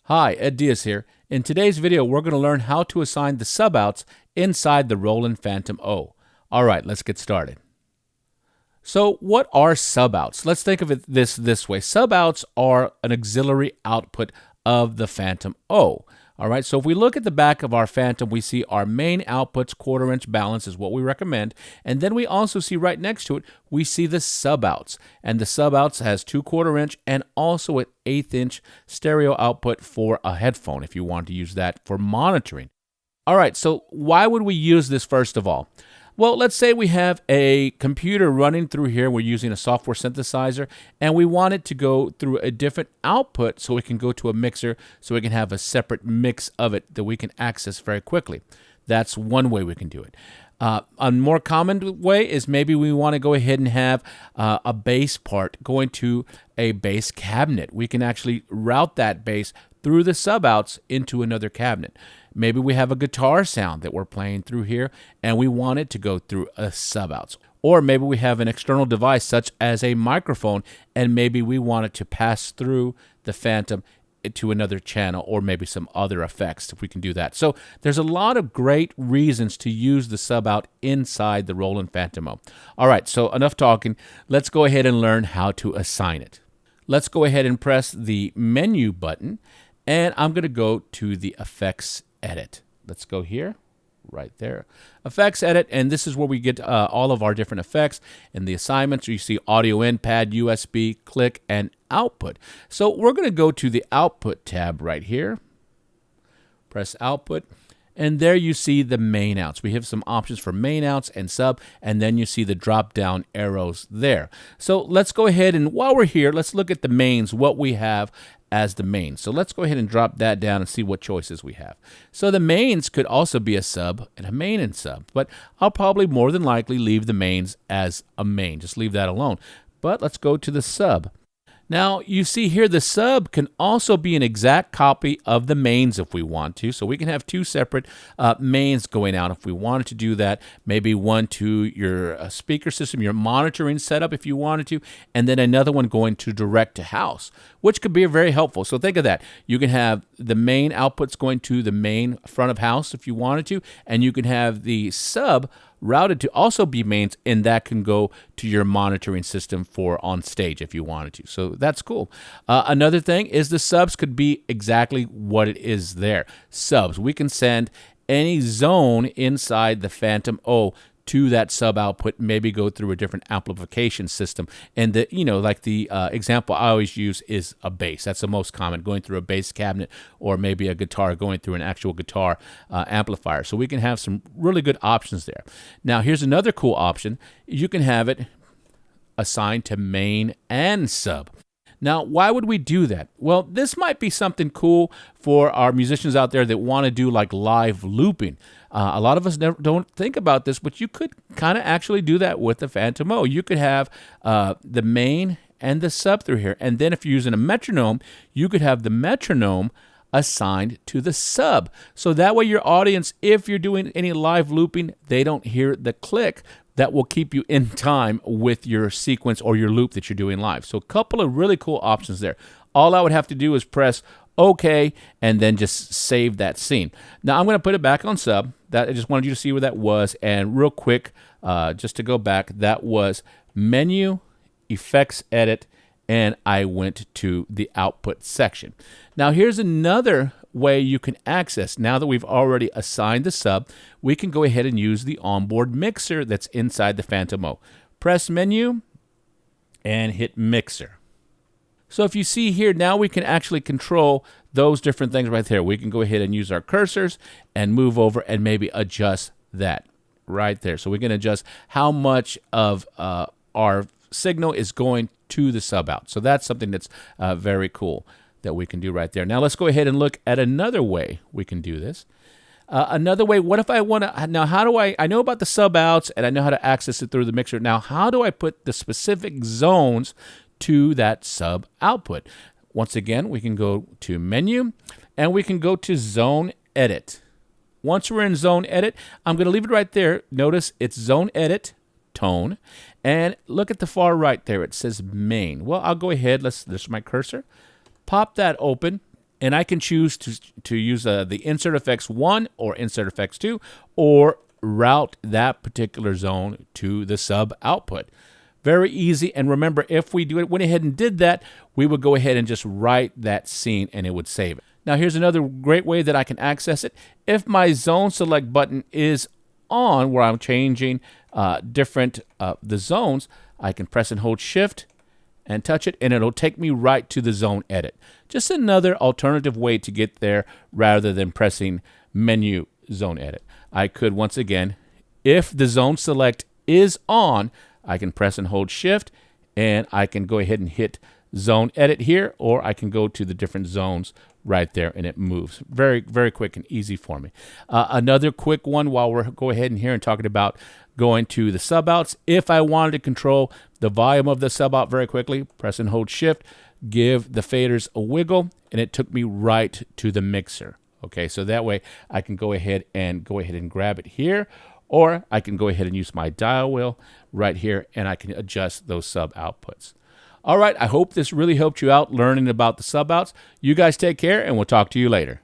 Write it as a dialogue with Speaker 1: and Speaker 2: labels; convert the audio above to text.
Speaker 1: Hi, Ed Diaz here. In today's video, we're going to learn how to assign the subouts inside the Roland FANTOM-0. All right, let's get started. So what are subouts? Let's think of it this way. Subouts are an auxiliary output of the FANTOM-0. All right, so if we look at the back of our Phantom, we see our main outputs, 1/4 inch balance is what we recommend. And then we also see right next to it, we see the subouts. And the subouts has 2/4 inch and also an 1/8 inch stereo output for a headphone if you want to use that for monitoring. All right, so why would we use this first of all? Well, let's say we have a computer running through here. We're using a software synthesizer, and we want it to go through a different output so we can go to a mixer so we can have a separate mix of it that we can access very quickly. That's one way we can do it. A more common way is maybe we want to go ahead and have a bass part going to a bass cabinet. We can actually route that bass through the subouts into another cabinet. Maybe we have a guitar sound that we're playing through here and we want it to go through a subouts. Or maybe we have an external device such as a microphone and maybe we want it to pass through the Phantom to another channel or maybe some other effects if we can do that. So there's a lot of great reasons to use the subout inside the Roland FANTOM-0. All right, so enough talking. Let's go ahead and learn how to assign it. Let's go ahead and press the menu button and I'm going to go to the effects edit. Let's go here, right there. Effects edit, and this is where we get all of our different effects and the assignments. You see audio in, pad, USB, click, and output. So we're going to go to the output tab right here. Press output. And there you see the main outs. We have some options for main outs and sub, and then you see the drop down arrows there. So let's go ahead and while we're here, let's look at the mains, what we have as the main. So let's go ahead and drop that down and see what choices we have. So the mains could also be a sub and a main and sub, but I'll probably more than likely leave the mains as a main. Just leave that alone. But let's go to the sub. Now, you see here the sub can also be an exact copy of the mains if we want to. So we can have two separate mains going out if we wanted to do that. Maybe one to your speaker system, your monitoring setup if you wanted to, and then another one going to direct to house, which could be very helpful. So think of that. You can have the main outputs going to the main front of house if you wanted to, and you can have the sub routed to also be mains, and that can go to your monitoring system for on stage if you wanted to. So that's cool. Another thing is the subs could be exactly what it is there. Subs, we can send any zone inside the FANTOM-0 to that sub output, maybe go through a different amplification system. And the, like the example I always use is a bass. That's the most common, going through a bass cabinet or maybe a guitar going through an actual guitar amplifier. So we can have some really good options there. Now here's another cool option. You can have it assigned to main and sub. Now, why would we do that? Well, this might be something cool for our musicians out there that want to do like live looping. A lot of us don't think about this, but you could kind of actually do that with the FANTOM-0. You could have the main and the sub through here. And then if you're using a metronome, you could have the metronome assigned to the sub. So that way your audience, if you're doing any live looping, they don't hear the click. That will keep you in time with your sequence or your loop that you're doing live. So a couple of really cool options there. All I would have to do is press OK and then just save that scene. Now I'm going to put it back on sub. That I just wanted you to see where that was. And real quick, just to go back, that was menu, effects edit, and I went to the output section. Now here's another way you can access. Now that we've already assigned the sub, we can go ahead and use the onboard mixer that's inside the FANTOM-0. Press menu and hit mixer. So if you see here, now we can actually control those different things right there. We can go ahead and use our cursors and move over and maybe adjust that right there. So we can adjust how much of our signal is going to the sub out. So that's something that's very cool that we can do right there. Now let's go ahead and look at another way we can do this. Another way, what if I want to, now how do I know about the sub outs and I know how to access it through the mixer. Now how do I put the specific zones to that sub output? Once again, we can go to menu and we can go to zone edit. Once we're in zone edit, I'm going to leave it right there. Notice it's zone edit, tone, and look at the far right there. It says main. Well, I'll go ahead. There's my cursor. Pop that open, And I can choose to use the insert effects 1 or insert effects 2, or route that particular zone to the sub output. Very easy. And remember, if we went ahead and did that, we would go ahead and just write that scene and it would save it. Now here's another great way that I can access it. If my zone select button is on, where I'm changing the zones, I can press and hold shift and touch it, and it'll take me right to the zone edit. Just another alternative way to get there rather than pressing menu zone edit. I could, once again, if the zone select is on, I can press and hold shift, and I can go ahead and hit zone edit here, or I can go to the different zones right there, and it moves. Very, very quick and easy for me. Another quick one while we're go ahead and here and talking about going to the sub outs. If I wanted to control the volume of the sub out very quickly, press and hold shift, give the faders a wiggle, and it took me right to the mixer. Okay, so that way I can go ahead and grab it here, or I can go ahead and use my dial wheel right here, and I can adjust those sub outputs. All right, I hope this really helped you out learning about the sub outs. You guys take care, and we'll talk to you later.